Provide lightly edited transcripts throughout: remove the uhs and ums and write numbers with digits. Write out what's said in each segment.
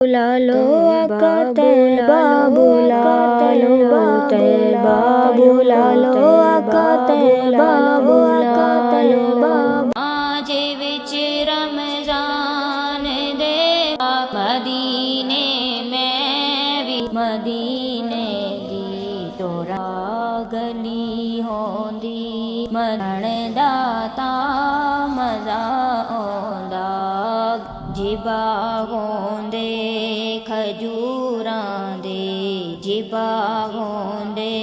बुलालो आका तैयबा बुलालो तैयबा बुलालो आका तैयबा बुलालो। आज विच रमजान दे मदीने में भी मदीने दी तोरा गली होंदी मरण दा तां मज़ा आउंदा जिबा होंदे खजूरां दे जिबा होंदे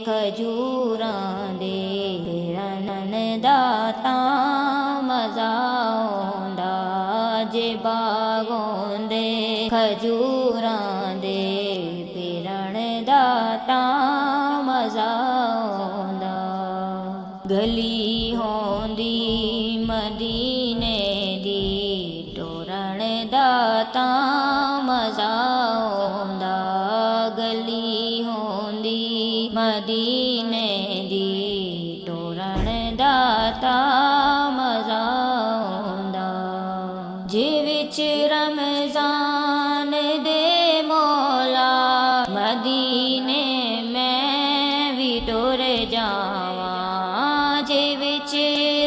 खजूरां दे रनन दा तां मज़ा आउंदा जिबा होंदे खजूरां दे फिरण दा तां मज़ा आउंदा। गली होंदी मदीने दी टोरण दा तां मज़ा आउंदा गली होंदी मदीने दी टोरण दा तां मज़ा आउंदा। जे विच रमज़ान दे मौला मदीने मैं भी टुर जावां जे विच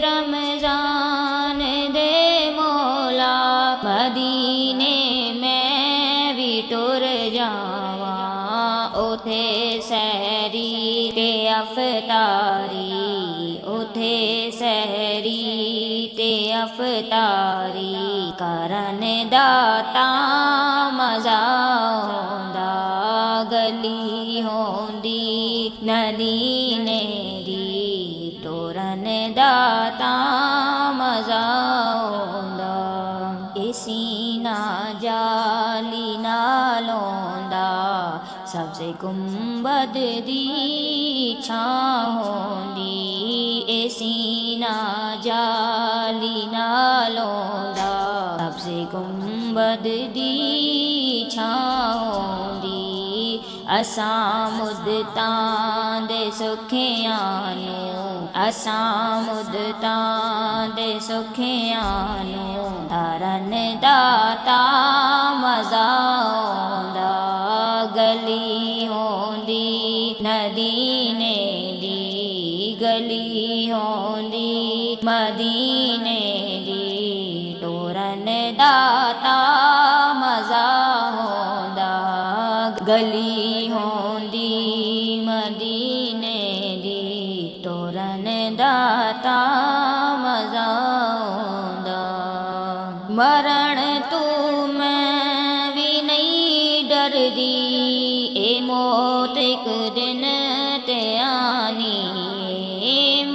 रमज़ान दे मौला मदीने मैं भी टुर जावां उथे सहरी ते अफतारी उथे सहरी ते अफतारी करन दा तां मज़ा आउंदा गली होंदी मदीने दी टोरन दा तां मज़ा आउंदा। ए सीना जाली नालोंदा सबसे गुंबद दी छां होंदी ए सीना जाली नालोंदा सबसे गुंबद दी छां होंदी। असां मुद्दतां दे सुखियां नूं असां मुद्दतां दे सुखियां नूं धरन दा तां मज़ा आउंदा गली होंदी मदीने दी गली होंदी मदीने दी टोरन दा तां मज़ा आउंदा गली होंदी मदीने दी टोरन दा तां मज़ा आउंदा। मरण तू मैं भी नहीं डरदी ए मौत एक दिन ते आनी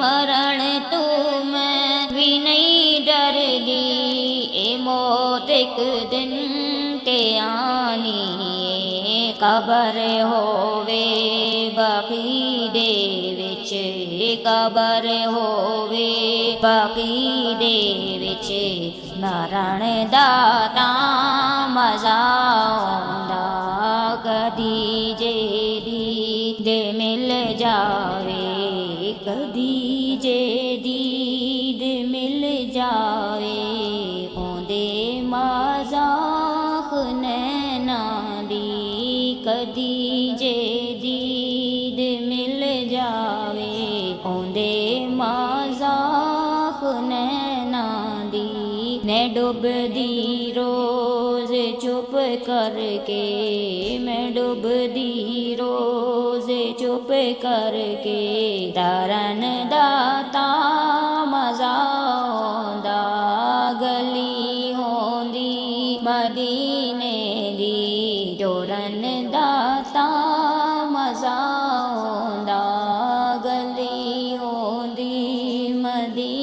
मरण तू मैं भी नहीं डरदी ए मौत एक दिन ते आनी। कबर होवे बाकी दे विच कबर होवे बाकी दे विच मरण दा तां मज़ा आउंदा कदी जे दीद मिल जावे कदी जे दीद मिल जावे ओंदे मज़ाक नैना दी कदी जे दीद मिल जावे ओंदे मज़ाक नैना दी। मैं डुबदी रोज़ चुप करके मैं डुबदी रोज़ चुप करके तरन दा तां मज़ा आउंदा गली होंदी मदीने दी टोरन दा तां मज़ा आउंदा गली होंदी मदीने